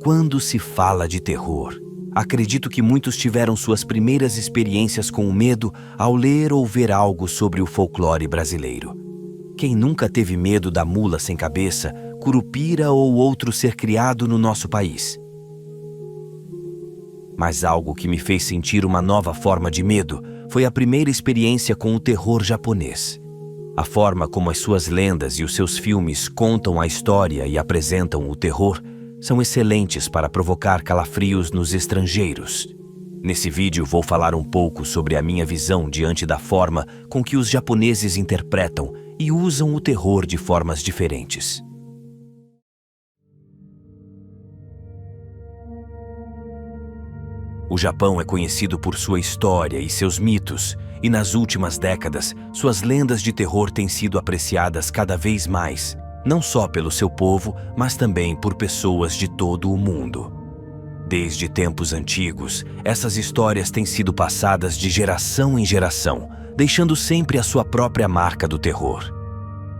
Quando se fala de terror, acredito que muitos tiveram suas primeiras experiências com o medo ao ler ou ver algo sobre o folclore brasileiro. Quem nunca teve medo da mula sem cabeça, curupira ou outro ser criado no nosso país? Mas algo que me fez sentir uma nova forma de medo foi a primeira experiência com o terror japonês. A forma como as suas lendas e os seus filmes contam a história e apresentam o terror são excelentes para provocar calafrios nos estrangeiros. Nesse vídeo vou falar um pouco sobre a minha visão diante da forma com que os japoneses interpretam e usam o terror de formas diferentes. O Japão é conhecido por sua história e seus mitos, e nas últimas décadas, suas lendas de terror têm sido apreciadas cada vez mais, não só pelo seu povo, mas também por pessoas de todo o mundo. Desde tempos antigos, essas histórias têm sido passadas de geração em geração, deixando sempre a sua própria marca do terror.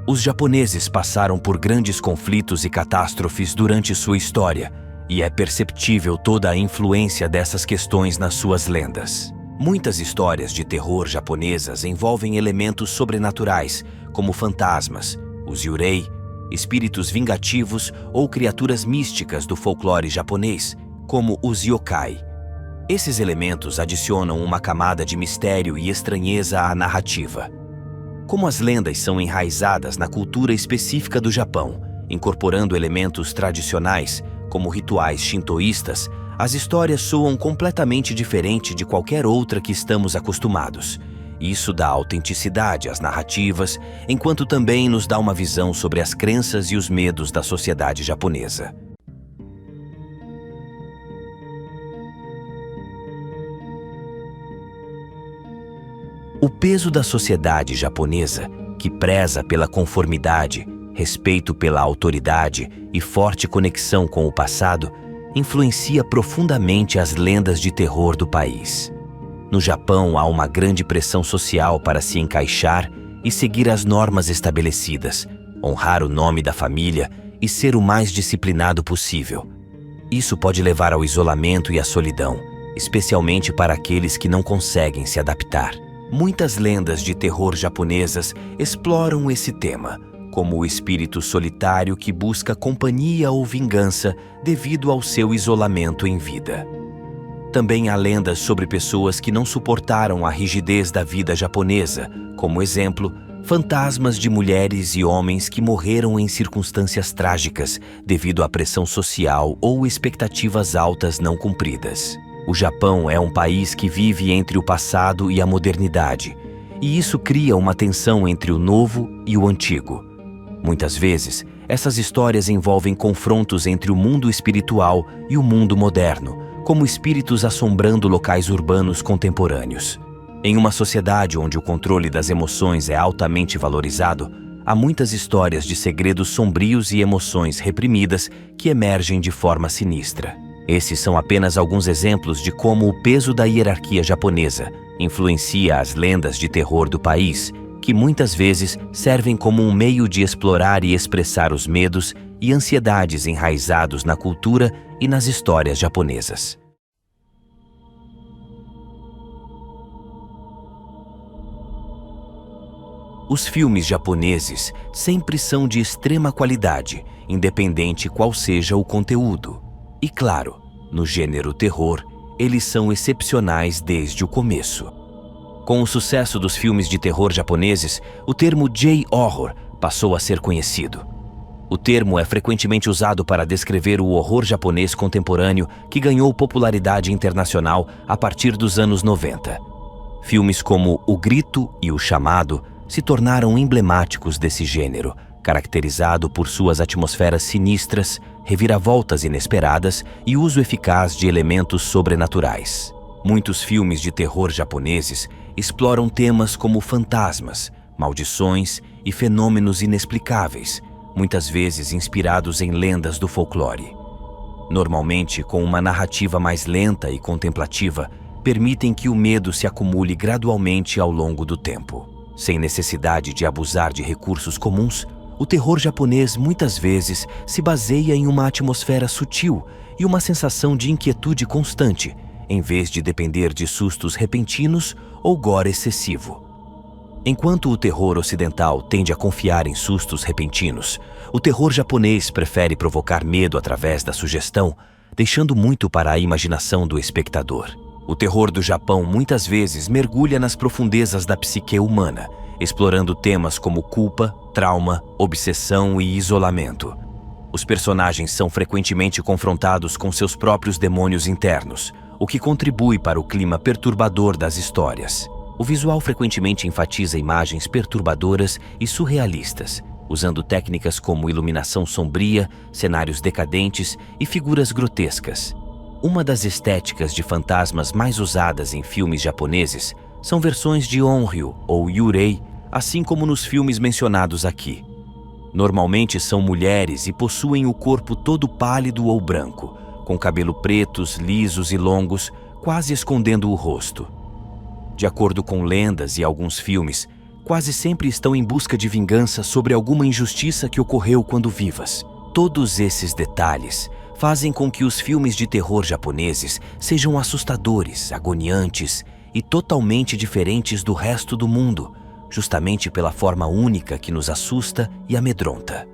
Os japoneses passaram por grandes conflitos e catástrofes durante sua história, e é perceptível toda a influência dessas questões nas suas lendas. Muitas histórias de terror japonesas envolvem elementos sobrenaturais, como fantasmas, os yurei, espíritos vingativos ou criaturas místicas do folclore japonês, como os yokai. Esses elementos adicionam uma camada de mistério e estranheza à narrativa. Como as lendas são enraizadas na cultura específica do Japão, incorporando elementos tradicionais, como rituais shintoístas, as histórias soam completamente diferente de qualquer outra que estamos acostumados. Isso dá autenticidade às narrativas, enquanto também nos dá uma visão sobre as crenças e os medos da sociedade japonesa. O peso da sociedade japonesa, que preza pela conformidade, respeito pela autoridade e forte conexão com o passado, influencia profundamente as lendas de terror do país. No Japão, há uma grande pressão social para se encaixar e seguir as normas estabelecidas, honrar o nome da família e ser o mais disciplinado possível. Isso pode levar ao isolamento e à solidão, especialmente para aqueles que não conseguem se adaptar. Muitas lendas de terror japonesas exploram esse tema, como o espírito solitário que busca companhia ou vingança devido ao seu isolamento em vida. Também há lendas sobre pessoas que não suportaram a rigidez da vida japonesa, como exemplo, fantasmas de mulheres e homens que morreram em circunstâncias trágicas devido à pressão social ou expectativas altas não cumpridas. O Japão é um país que vive entre o passado e a modernidade, e isso cria uma tensão entre o novo e o antigo. Muitas vezes, essas histórias envolvem confrontos entre o mundo espiritual e o mundo moderno, como espíritos assombrando locais urbanos contemporâneos. Em uma sociedade onde o controle das emoções é altamente valorizado, há muitas histórias de segredos sombrios e emoções reprimidas que emergem de forma sinistra. Esses são apenas alguns exemplos de como o peso da hierarquia japonesa influencia as lendas de terror do país, que muitas vezes servem como um meio de explorar e expressar os medos e ansiedades enraizados na cultura e nas histórias japonesas. Os filmes japoneses sempre são de extrema qualidade, independente qual seja o conteúdo. E claro, no gênero terror, eles são excepcionais desde o começo. Com o sucesso dos filmes de terror japoneses, o termo J-horror passou a ser conhecido. O termo é frequentemente usado para descrever o horror japonês contemporâneo que ganhou popularidade internacional a partir dos anos 90. Filmes como O Grito e O Chamado se tornaram emblemáticos desse gênero, caracterizado por suas atmosferas sinistras, reviravoltas inesperadas e uso eficaz de elementos sobrenaturais. Muitos filmes de terror japoneses exploram temas como fantasmas, maldições e fenômenos inexplicáveis, muitas vezes inspirados em lendas do folclore. Normalmente, com uma narrativa mais lenta e contemplativa, permitem que o medo se acumule gradualmente ao longo do tempo. Sem necessidade de abusar de recursos comuns, o terror japonês muitas vezes se baseia em uma atmosfera sutil e uma sensação de inquietude constante, em vez de depender de sustos repentinos ou gore excessivo. Enquanto o terror ocidental tende a confiar em sustos repentinos, o terror japonês prefere provocar medo através da sugestão, deixando muito para a imaginação do espectador. O terror do Japão muitas vezes mergulha nas profundezas da psique humana, explorando temas como culpa, trauma, obsessão e isolamento. Os personagens são frequentemente confrontados com seus próprios demônios internos, o que contribui para o clima perturbador das histórias. O visual frequentemente enfatiza imagens perturbadoras e surrealistas, usando técnicas como iluminação sombria, cenários decadentes e figuras grotescas. Uma das estéticas de fantasmas mais usadas em filmes japoneses são versões de Onryo ou Yurei, assim como nos filmes mencionados aqui. Normalmente são mulheres e possuem o corpo todo pálido ou branco, com cabelo pretos, lisos e longos, quase escondendo o rosto. De acordo com lendas e alguns filmes, quase sempre estão em busca de vingança sobre alguma injustiça que ocorreu quando vivas. Todos esses detalhes fazem com que os filmes de terror japoneses sejam assustadores, agoniantes e totalmente diferentes do resto do mundo, justamente pela forma única que nos assusta e amedronta.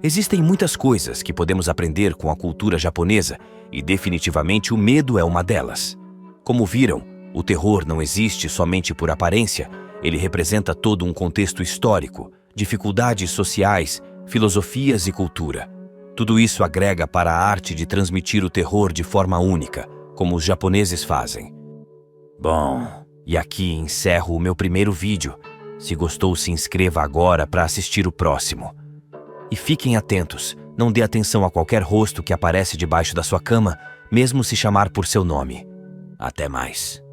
Existem muitas coisas que podemos aprender com a cultura japonesa e definitivamente o medo é uma delas. Como viram, o terror não existe somente por aparência, ele representa todo um contexto histórico, dificuldades sociais, filosofias e cultura. Tudo isso agrega para a arte de transmitir o terror de forma única, como os japoneses fazem. Bom, e aqui encerro o meu primeiro vídeo. Se gostou, se inscreva agora para assistir o próximo. E fiquem atentos, não dê atenção a qualquer rosto que aparece debaixo da sua cama, mesmo se chamar por seu nome. Até mais.